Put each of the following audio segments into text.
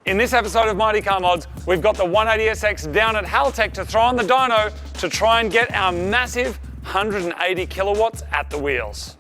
In this episode of Mighty Car Mods, we've got the 180SX down at Haltech to throw on the dyno to try and get our massive 180 kilowatts at the wheels.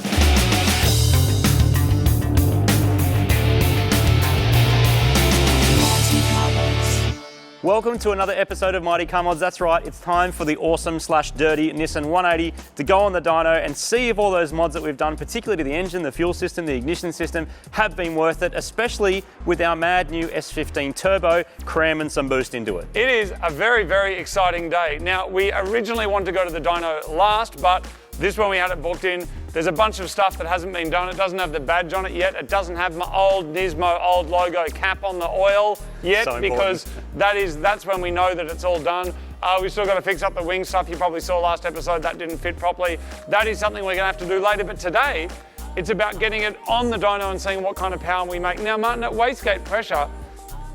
Welcome to another episode of Mighty Car Mods. That's right, it's time for the awesome/dirty Nissan 180 to go on the dyno and see if all those mods that we've done, particularly to the engine, the fuel system, the ignition system, have been worth it, especially with our mad new S15 Turbo cramming some boost into it. It is a very, very exciting day. Now, we originally wanted to go to the dyno last, but this one we had it booked in. There's a bunch of stuff that hasn't been done. It doesn't have the badge on it yet. It doesn't have my old Nismo old logo cap on the oil yet, So because that's when we know that it's all done. We've still got to fix up the wing stuff. You probably saw last episode that didn't fit properly. That is something we're gonna have to do later, but today it's about getting it on the dyno and seeing what kind of power we make. Now, Martin, at wastegate pressure,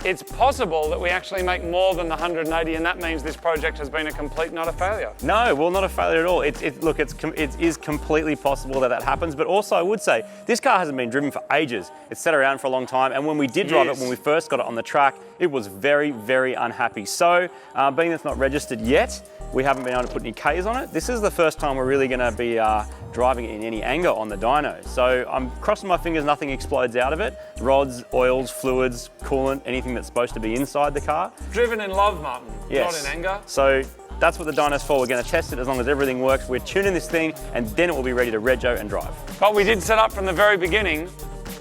it's possible that we actually make more than the 180, and that means this project has been a complete not a failure. No, well, not a failure at all. It is completely possible that happens, but also I would say this car hasn't been driven for ages. It's sat around for a long time, and when we did drive it, when we first got it on the track, it was very, very unhappy. So, being that it's not registered yet, we haven't been able to put any Ks on it. This is the first time we're really going to be driving it in any anger on the dyno. So I'm crossing my fingers nothing explodes out of it. Rods, oils, fluids, coolant, anything that's supposed to be inside the car. Driven in love, Martin, yes. Not in anger. So that's what the dyno's for. We're going to test it as long as everything works. We're tuning this thing and then it will be ready to rego and drive. But we did set up from the very beginning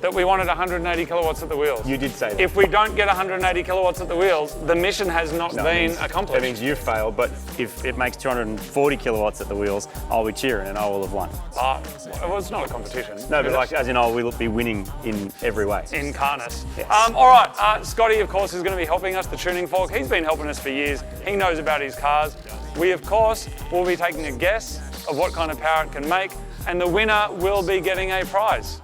that we wanted 180 kilowatts at the wheels. You did say that. If we don't get 180 kilowatts at the wheels, the mission has not been accomplished. That means you failed, but if it makes 240 kilowatts at the wheels, I'll be cheering and I will have won. Well, it's not a competition. No, but like, as in I will be winning in every way. In Carnus. Yes. All right, Scotty, of course, is going to be helping us, the tuning fork. He's been helping us for years. He knows about his cars. We, of course, will be taking a guess of what kind of power it can make, and the winner will be getting a prize.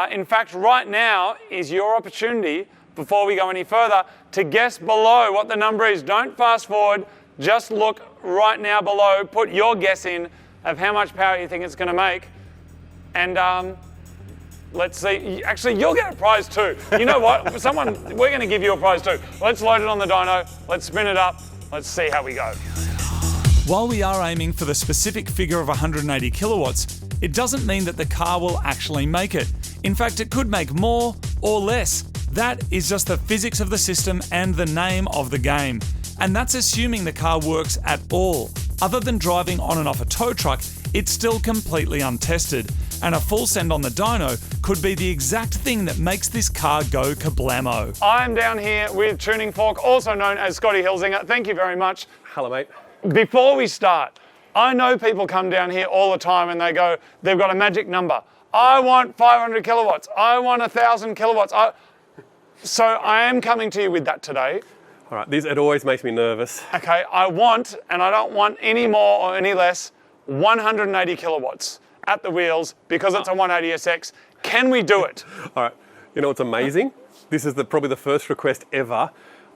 In fact, right now is your opportunity, before we go any further, to guess below what the number is. Don't fast forward, just look right now below, put your guess in of how much power you think it's going to make, and let's see. Actually, you'll get a prize too. You know what? We're going to give you a prize too. Let's load it on the dyno, let's spin it up, let's see how we go. While we are aiming for the specific figure of 180 kilowatts, it doesn't mean that the car will actually make it. In fact, it could make more or less. That is just the physics of the system and the name of the game. And that's assuming the car works at all. Other than driving on and off a tow truck, it's still completely untested. And a full send on the dyno could be the exact thing that makes this car go kablamo. I'm down here with Tuning Fork, also known as Scotty Hilsinger. Thank you very much. Hello, mate. Before we start, I know people come down here all the time and they go, they've got a magic number. I want 500 kilowatts. I want 1,000 kilowatts. So I am coming to you with that today. All right, it always makes me nervous. Okay, I want, and I don't want any more or any less, 180 kilowatts at the wheels because it's a 180SX. Can we do it? All right, you know what's amazing? This is probably the first request ever.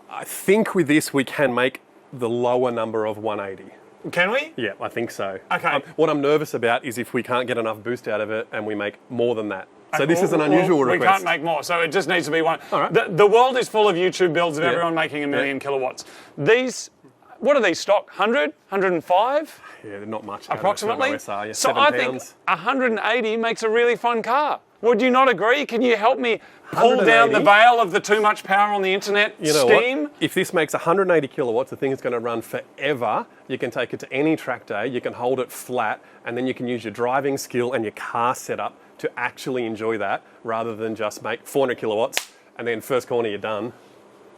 I think with this we can make the lower number of 180. Can we? Yeah, I think so. Okay. What I'm nervous about is if we can't get enough boost out of it and we make more than that. So this is an unusual request. We can't make more, so it just needs to be one. All right. The world is full of YouTube builds of everyone making 1 million kilowatts. These, what are these stock? 100? 105? Yeah, not much. Approximately? OSR, yeah, so 7 I pounds. think 180 makes a really fun car. Would you not agree? Can you help me pull down the veil of the too much power on the internet steam? What? If this makes 180 kilowatts, the thing is going to run forever. You can take it to any track day, you can hold it flat, and then you can use your driving skill and your car setup to actually enjoy that, rather than just make 400 kilowatts and then first corner you're done.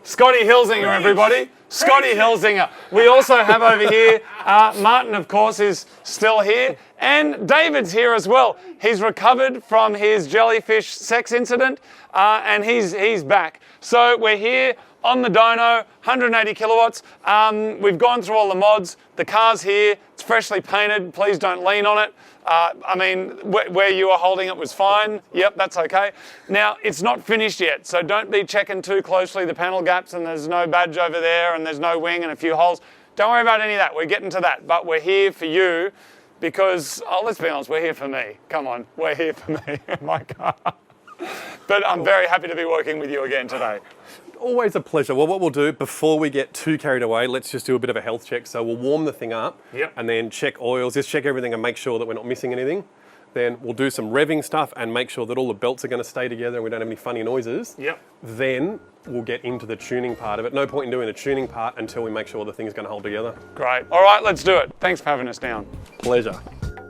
Scotty Hilsinger, everybody. Scotty Hilsinger. We also have over here, Martin, of course, is still here. And David's here as well. He's recovered from his jellyfish sex incident, and he's back. So we're here on the dyno, 180 kilowatts. We've gone through all the mods. The car's here. It's freshly painted. Please don't lean on it. I mean, where you were holding it was fine. Yep, that's okay. Now, it's not finished yet, so don't be checking too closely the panel gaps, and there's no badge over there, and there's no wing and a few holes. Don't worry about any of that. We're getting to that, but we're here for you because, let's be honest, we're here for me. Come on, we're here for me, my car. But I'm very happy to be working with you again today. Always a pleasure. Well, what we'll do before we get too carried away, let's just do a bit of a health check. So we'll warm the thing up and then check oils, just check everything and make sure that we're not missing anything. Then we'll do some revving stuff and make sure that all the belts are going to stay together and we don't have any funny noises. Then we'll get into the tuning part of it. No point in doing the tuning part until we make sure the thing's going to hold together. Great. All right, let's do it. Thanks for having us down. Pleasure.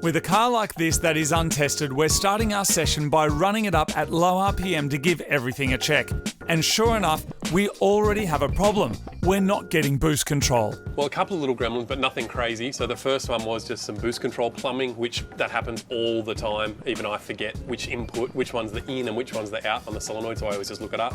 With a car like this that is untested, we're starting our session by running it up at low RPM to give everything a check. And sure enough, we already have a problem. We're not getting boost control. Well, a couple of little gremlins, but nothing crazy. So the first one was just some boost control plumbing, which that happens all the time. Even I forget which input, which one's the in and which one's the out on the solenoid, so I always just look it up.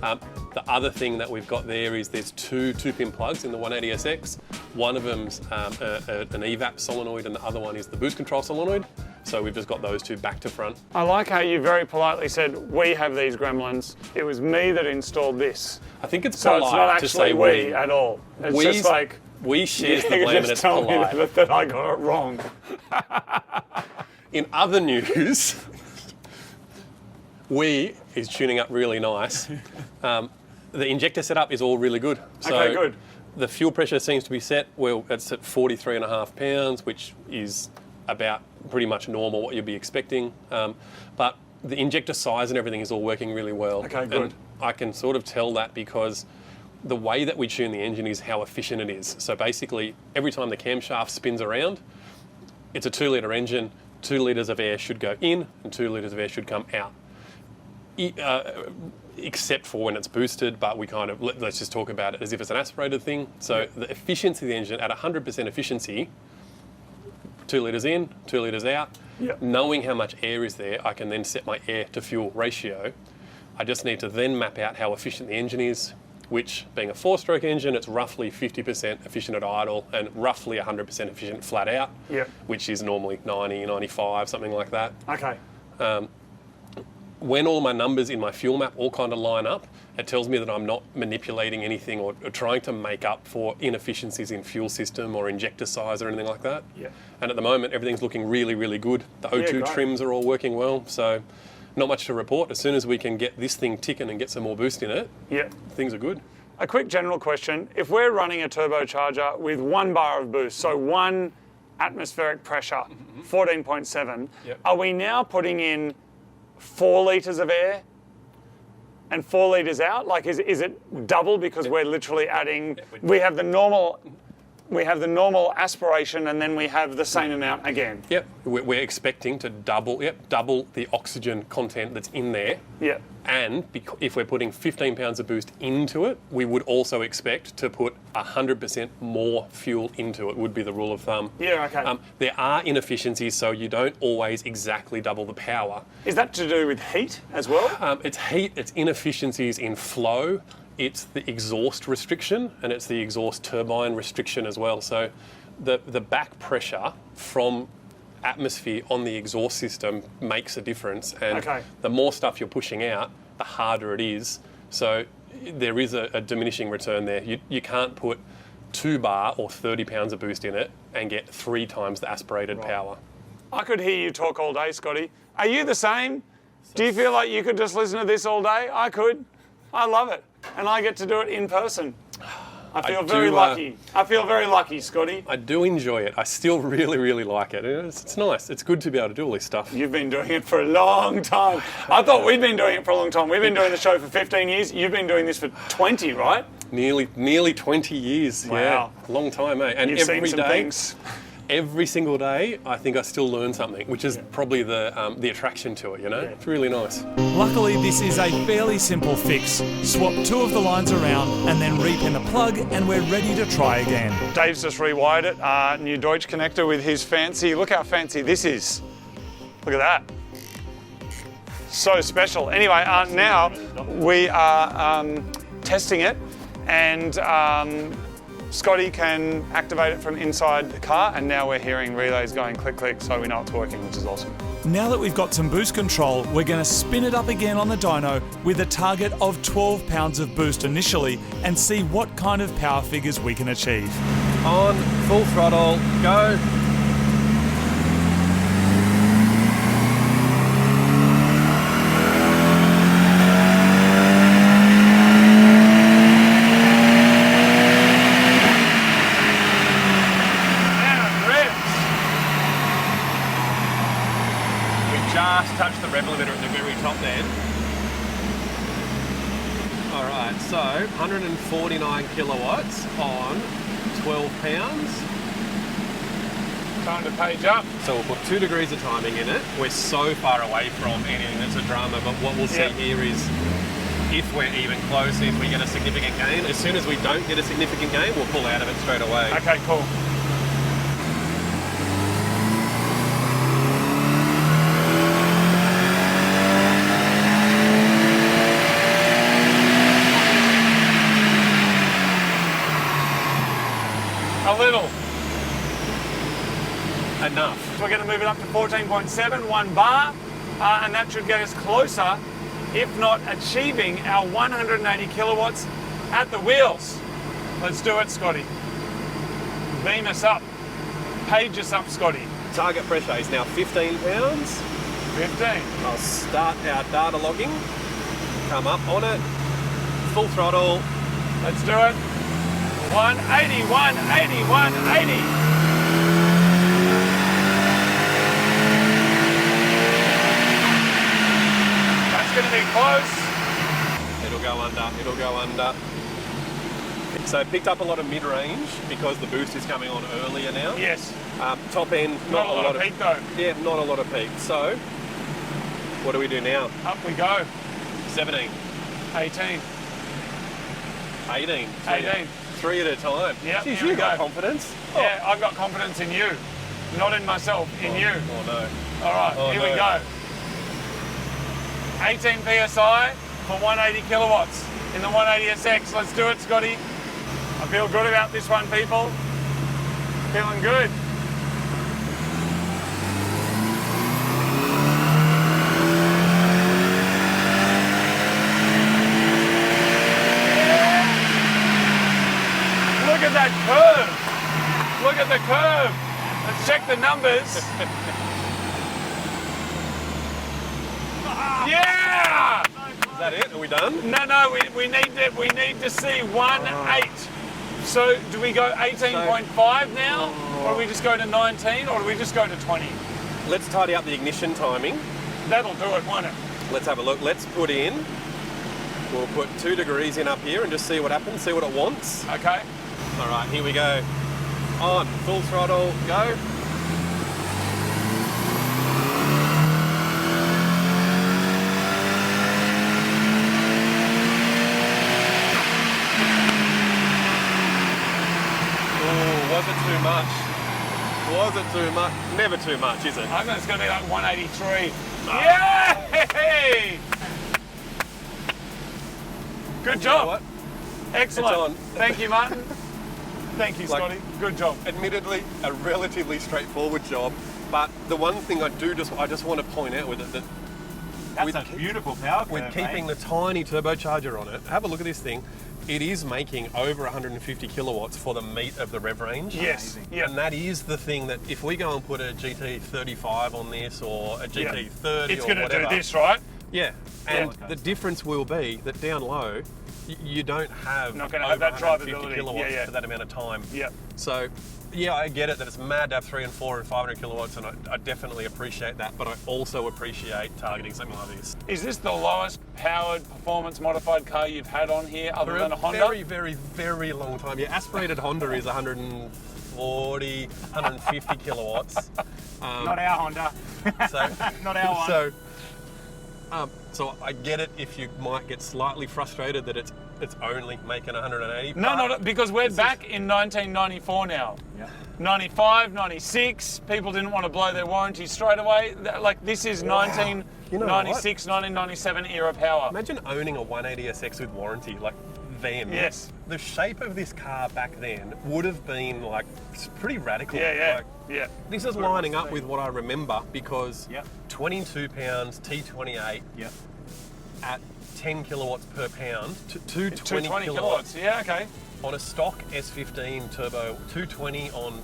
The other thing that we've got there is there's two 2-pin plugs in the 180SX. One of them's an Evap Solenoid and the other one is the boost control solenoid. So we've just got those two back to front. I like how you very politely said, we have these gremlins. It was me that installed this. I think it's So polite it's not to say actually we at all. It's just like, we shares the you blame and just it's tell polite. me that I got it wrong. In other news, we is tuning up really nice. The injector setup is all really good. So Okay, good. The fuel pressure seems to be set. Well, it's at 43.5 pounds, which is about pretty much normal, what you'd be expecting. But the injector size and everything is all working really well. Okay, good. And I can sort of tell that because the way that we tune the engine is how efficient it is. So basically, every time the camshaft spins around, it's a 2-litre engine, 2 litres of air should go in and 2 litres of air should come out. Except for when it's boosted, but we kind of, let's just talk about it as if it's an aspirated thing. So the efficiency of the engine at 100% efficiency, 2 litres in, 2 litres out, knowing how much air is there, I can then set my air to fuel ratio. I just need to then map out how efficient the engine is, which being a 4-stroke engine, it's roughly 50% efficient at idle and roughly 100% efficient flat out, which is normally 90, 95, something like that. Okay. When all my numbers in my fuel map all kind of line up, it tells me that I'm not manipulating anything or trying to make up for inefficiencies in fuel system or injector size or anything like that. And at the moment, everything's looking really, really good. The O2 trims are all working well, so not much to report. As soon as we can get this thing ticking and get some more boost in it, things are good. A quick general question. If we're running a turbocharger with 1 bar of boost, so 1 atmospheric pressure, 14.7, are we now putting in 4 litres of air and 4 litres out? Like, is it double because we're literally adding? We have the normal aspiration, and then we have the same amount again. We're expecting to double the oxygen content that's in there. And if we're putting 15 pounds of boost into it, we would also expect to put 100% more fuel into it, would be the rule of thumb. There are inefficiencies, so you don't always exactly double the power. Is that to do with heat as well? It's heat, it's inefficiencies in flow, it's the exhaust restriction, and it's the exhaust turbine restriction as well. So the back pressure from atmosphere on the exhaust system makes a difference, and the more stuff you're pushing out, the harder it is. So there is a diminishing return there. You can't put 2 bar or 30 pounds of boost in it and get 3 times the aspirated power. I could hear you talk all day, Scotty. Are you the same? Do you feel like you could just listen to this all day? I could. I love it. And I get to do it in person. I feel very lucky. I feel very lucky, Scotty. I do enjoy it. I still really, really like it. It's nice. It's good to be able to do all this stuff. You've been doing it for a long time. I thought we'd been doing it for a long time. We've been doing the show for 15 years. You've been doing this for 20, right? Nearly 20 years. Wow. Yeah. Long time, eh? And You've seen some things. Every single day, I think I still learn something, which is probably the attraction to it, you know? It's really nice. Luckily, this is a fairly simple fix. Swap 2 of the lines around and then repin the plug and we're ready to try again. Dave's just rewired it. New Deutsch connector with his fancy, look how fancy this is. Look at that. So special. Anyway, now we are testing it, and Scotty can activate it from inside the car, and now we're hearing relays going click click, so we know it's working, which is awesome. Now that we've got some boost control, we're going to spin it up again on the dyno with a target of 12 pounds of boost initially and see what kind of power figures we can achieve. On, full throttle, go. So 149 kilowatts on 12 pounds. Time to page up. So we'll put 2 degrees of timing in it. We're so far away from anything that's a drama, but what we'll see here is if we're even close, if we get a significant gain. As soon as we don't get a significant gain, we'll pull out of it straight away. Okay, cool. A little. Enough. So we're going to move it up to 14.7, 1 bar, and that should get us closer, if not achieving our 180 kilowatts at the wheels. Let's do it, Scotty. Beam us up. Page us up, Scotty. Target pressure is now 15 pounds. 15. I'll start our data logging. Come up on it. Full throttle. Let's do it. 180, 180, 180. That's going to be close. It'll go under. It'll go under. So picked up a lot of mid-range because the boost is coming on earlier now. Yes. Top end, Not a lot of peak though. Yeah, not a lot of peak. So what do we do now? Up we go. 17, 18. 18. 18. 3 at a time. Yep, Jeez, here you we got go. confidence. Yeah, I've got confidence in you. Not in myself, in you. Oh no. All right, Oh, here no. we go. 18 PSI for 180 kilowatts in the 180SX. Let's do it, Scotty. I feel good about this one, people. Feeling good. Look at that curve. Look at the curve. Let's check the numbers. Yeah! Is that it? Are we done? No, we need to see 1.8. So do we go 18.5 now? Or do we just go to 19? Or do we just go to 20? Let's tidy up the ignition timing. That'll do it, won't it? Let's have a look. Let's put in. We'll put 2 degrees in up here and just see what happens, see what it wants. Okay. All right, here we go. On, full throttle, go. Oh, was it too much? Was it too much? Never too much, is it? I think it's going to be like 183. Yay! Good You know job. what? Excellent. It's on. Thank you, Martin. Thank you, Scotty. Good job. Admittedly, a relatively straightforward job, but the one thing I just want to point out with it that That's a beautiful power curve, with keeping the tiny turbocharger on it, have a look at this thing. It is making over 150 kilowatts for the meat of the rev range. Yes. Yeah. And that is the thing that if we go and put a GT35 on this or a GT30 It's or going to whatever, do this, right? yeah. And Yeah. the difference will be that down low, you don't have Not gonna over have that 150 drivability. kilowatts Yeah. for that amount of time. Yep. So, yeah, I get it that it's mad to have 3 and 4 and 500 kilowatts, and I definitely appreciate that, but I also appreciate targeting something like this. Is this the lowest powered performance modified car you've had on here other For than a a Honda? very, very, very long time. Yeah, aspirated Honda is 140, 150 kilowatts. Not our Honda. So, Not our one. So I get it if you might get slightly frustrated that it's only making 180. No, because we're back in 1994 now. Yeah. 95, 96, people didn't want to blow their warranty straight away. Like, this is 1996, 1997 era power. Imagine owning a 180SX with warranty, like then. Yes. The shape of this car back then would have been like pretty radical. Yeah. Like, Yeah. this is lining up with what I remember because Yep. 22 pounds T28 Yep. at 10 kilowatts per pound, 220 220 kilowatts. kilowatts. Yeah, okay. On a stock S15 turbo, 220 on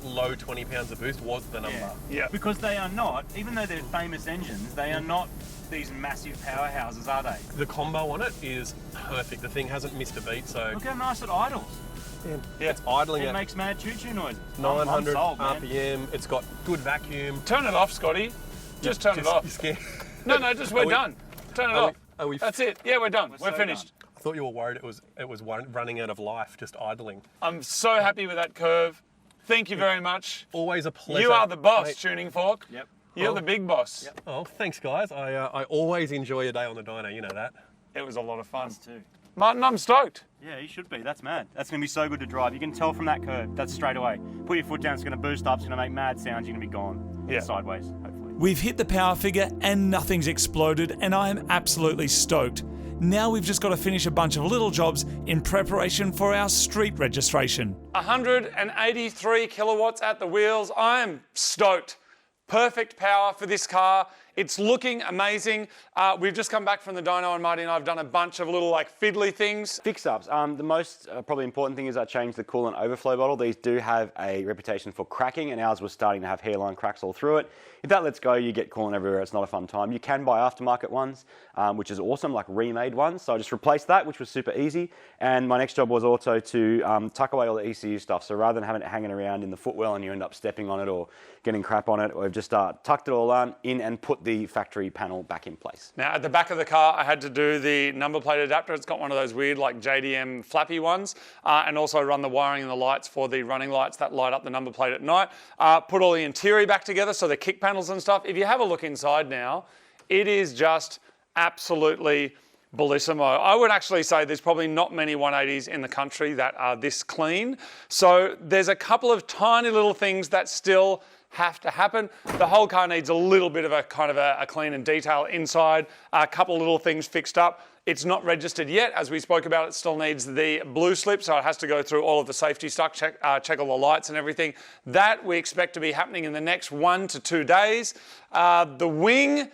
low 20 pounds of boost was the number. Yeah. Because they are not, even though they're famous engines, they are not these massive powerhouses, are they? The combo on it is perfect. The thing hasn't missed a beat, so Look how nice it idles. Yeah. it's idling It at makes mad choo-choo noises. 900 I'm sold, man. RPM. It's got good vacuum. Turn it off, Scotty. Just turn it You're off. scared. No, just we're we- done. Turn it are we- off. are we- That's it. Yeah, we're done. We're so finished. thought you were worried it was running out of life, just idling. I'm so happy with that curve. Thank you very much. Always a pleasure. You are the boss, mate. Tuning Fork. Yep. You're the big boss. Yep. Oh, thanks, guys. I always enjoy a day on the dyno. You know that. It was a lot of fun. Us too. Martin, I'm stoked. Yeah, you should be. That's mad. That's going to be so good to drive. You can tell from that curve. That's straight away. Put your foot down, it's going to boost up, it's going to make mad sounds, you're going to be gone. Yeah. Sideways, hopefully. We've hit the power figure and nothing's exploded, and I am absolutely stoked. Now we've just got to finish a bunch of little jobs in preparation for our street registration. 183 kilowatts at the wheels. I am stoked. Perfect power for this car. It's looking amazing. We've just come back from the dyno, and Marty and I have done a bunch of little like fiddly things. Fix-ups. The most probably important thing is I changed the coolant overflow bottle. These do have a reputation for cracking, and ours was starting to have hairline cracks all through it. If that lets go, you get coolant everywhere. It's not a fun time. You can buy aftermarket ones, which is awesome, like remade ones. So I just replaced that, which was super easy. And my next job was also to tuck away all the ECU stuff. So rather than having it hanging around in the footwell and you end up stepping on it or getting crap on it, we've just tucked it all in and put the factory panel back in place. Now at the back of the car, I had to do the number plate adapter. It's got one of those weird like JDM flappy ones, and also run the wiring and the lights for the running lights that light up the number plate at night. Put all the interior back together, so the kick panels and stuff. If you have a look inside now, it is just absolutely bellissimo. I would actually say there's probably not many 180s in the country that are this clean. So there's a couple of tiny little things that still have to happen. The whole car needs a little bit of a kind of a clean and detail inside, a couple of little things fixed up. It's not registered yet. As we spoke about, it still needs the blue slip, so it has to go through all of the safety stuff, check all the lights and everything. That we expect to be happening in the next 1 to 2 days. The wing,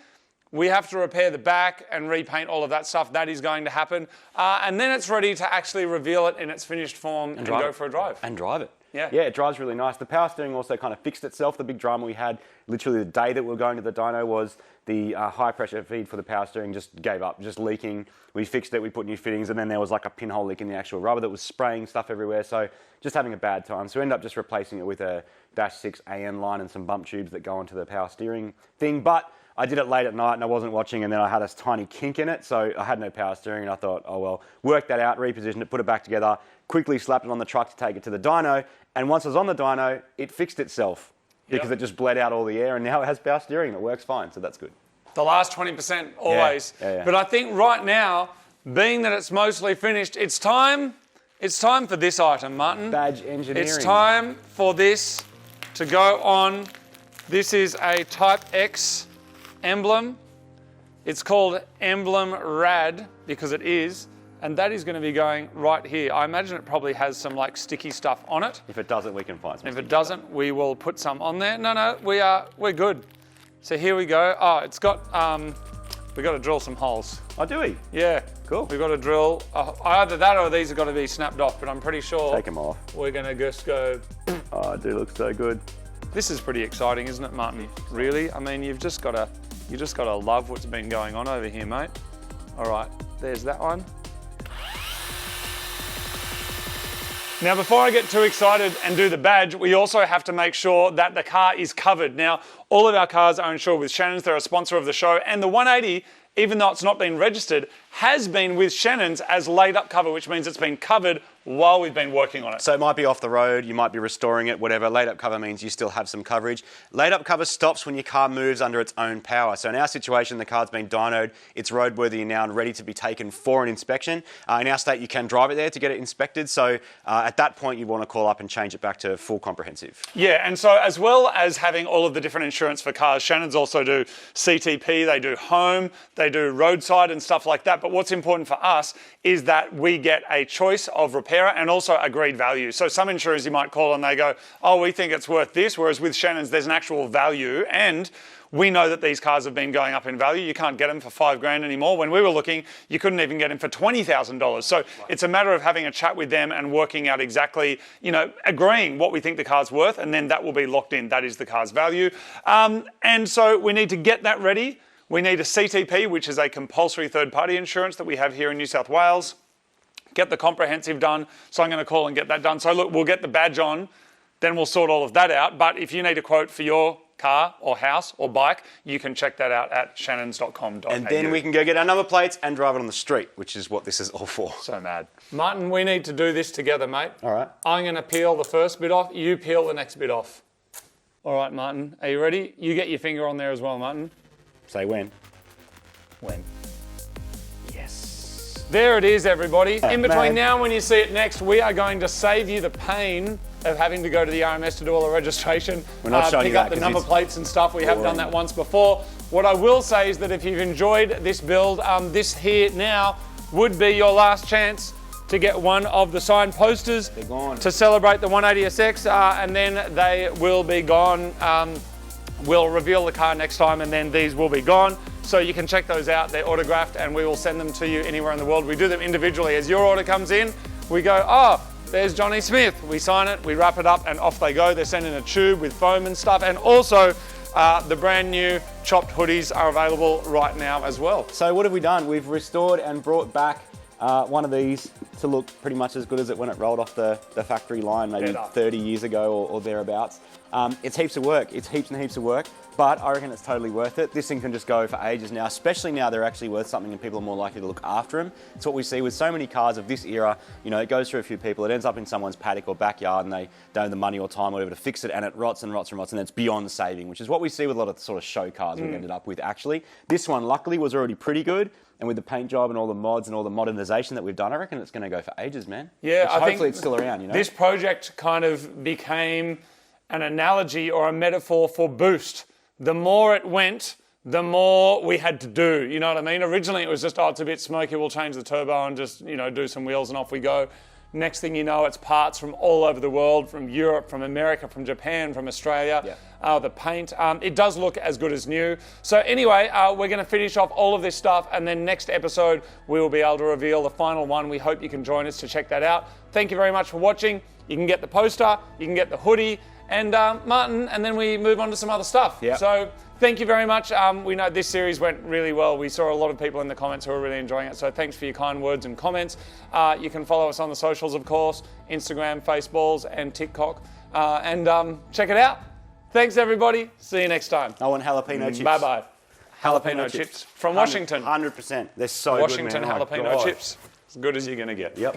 we have to repair the back and repaint all of that stuff. That is going to happen. And then it's ready to actually reveal it in its finished form and go for a drive. And drive it. Yeah. Yeah, it drives really nice. The power steering also kind of fixed itself. The big drama we had literally the day that we were going to the dyno was the high pressure feed for the power steering just gave up, just leaking. We fixed it, we put new fittings, and then there was like a pinhole leak in the actual rubber that was spraying stuff everywhere. So just having a bad time. So we ended up just replacing it with a -6 AM line and some bump tubes that go onto the power steering thing. But I did it late at night and I wasn't watching, and then I had a tiny kink in it, so I had no power steering, and I thought, oh well, work that out, repositioned it, put it back together, quickly slapped it on the truck to take it to the dyno, and once I was on the dyno, it fixed itself because it just bled out all the air, and now it has power steering that works fine, so that's good. The last 20% always. Yeah. But I think right now, being that it's mostly finished, it's time for this item, Martin. Badge engineering. It's time for this to go on. This is a Type X emblem. It's called Emblem Rad because it is, and that is going to be going right here. I imagine it probably has some like sticky stuff on it. If it doesn't, we can find some. If it doesn't, we will put some on there. No, we're good. So here we go. Oh, it's got, we've got to drill some holes. Oh, do we? Yeah. Cool. We've got to drill, either that or these have got to be snapped off, but I'm pretty sure Take them off. we're going to just go. Oh, it do look so good. This is pretty exciting, isn't it, Martin? Really? I mean, you just got to love what's been going on over here, mate. All right, there's that one. Now, before I get too excited and do the badge, we also have to make sure that the car is covered. Now, all of our cars are insured with Shannon's. They're a sponsor of the show. And the 180, even though it's not been registered, has been with Shannon's as laid up cover, which means it's been covered while we've been working on it. So it might be off the road, you might be restoring it, whatever. Laid up cover means you still have some coverage. Laid up cover stops when your car moves under its own power. So in our situation, the car's been dynoed, it's roadworthy now and ready to be taken for an inspection. In our state, you can drive it there to get it inspected. So at that point, you want to call up and change it back to full comprehensive. Yeah, and so as well as having all of the different insurance for cars, Shannon's also do CTP, they do home, they do roadside and stuff like that. But what's important for us is that we get a choice of repairer and also agreed value. So some insurers you might call and they go, oh, we think it's worth this, whereas with Shannon's there's an actual value, and we know that these cars have been going up in value. You can't get them for $5,000 anymore. When we were looking, you couldn't even get them for $20,000. So it's a matter of having a chat with them and working out exactly, agreeing what we think the car's worth, and then that will be locked in. That is the car's value. And so we need to get that ready. We need a CTP, which is a compulsory third-party insurance that we have here in New South Wales. Get the comprehensive done. So I'm going to call and get that done. So look, we'll get the badge on, then we'll sort all of that out. But if you need a quote for your car or house or bike, you can check that out at shannons.com.au. And then we can go get our number plates and drive it on the street, which is what this is all for. So mad. Martin, we need to do this together, mate. All right. I'm going to peel the first bit off. You peel the next bit off. All right, Martin. Are you ready? You get your finger on there as well, Martin. Say when. When? Yes. There it is, everybody. In between man. now and when you see it next, we are going to save you the pain of having to go to the RMS to do all the registration. We're not showing pick you up that the 'cause number it's plates and stuff. We have done boring. that once before. What I will say is that if you've enjoyed this build, this here now would be your last chance to get one of the signed posters gone. to celebrate the 180SX, and then they will be gone. We'll reveal the car next time, and then these will be gone. So you can check those out. They're autographed, and we will send them to you anywhere in the world. We do them individually. As your order comes in, we go, oh, there's Johnny Smith. We sign it, we wrap it up, and off they go. They're sent in a tube with foam and stuff. And also, the brand new chopped hoodies are available right now as well. So what have we done? We've restored and brought back one of these to look pretty much as good as it when it rolled off the factory line maybe 30 years ago or thereabouts. It's heaps of work. It's heaps and heaps of work, but I reckon it's totally worth it. This thing can just go for ages now, especially now they're actually worth something and people are more likely to look after them. It's what we see with so many cars of this era. You know, it goes through a few people, it ends up in someone's paddock or backyard and they don't have the money or time or whatever to fix it, and it rots and rots and rots, and it's beyond saving, which is what we see with a lot of the sort of show cars we've ended up with actually. This one luckily was already pretty good. And with the paint job and all the mods and all the modernisation that we've done, I reckon it's going to go for ages, man. Yeah, I think hopefully it's still around, you know? This project kind of became an analogy or a metaphor for Boost. The more it went, the more we had to do. You know what I mean? Originally it was just, oh, it's a bit smoky, we'll change the turbo and just, you know, do some wheels and off we go. Next thing you know, it's parts from all over the world, from Europe, from America, from Japan, from Australia. Yeah. The paint, it does look as good as new. So anyway, we're going to finish off all of this stuff, and then next episode we will be able to reveal the final one. We hope you can join us to check that out. Thank you very much for watching. You can get the poster, you can get the hoodie, and Martin, and then we move on to some other stuff. Yeah. So thank you very much. We know this series went really well. We saw a lot of people in the comments who are really enjoying it. So thanks for your kind words and comments. You can follow us on the socials, of course, Instagram, Faceballs, and TikTok. And check it out. Thanks, everybody. See you next time. I want jalapeno chips. Bye-bye. Jalapeno chips from Washington. 100%. They're so Washington good, man. Oh my jalapeno God. chips. As good as you're going to get. Yep.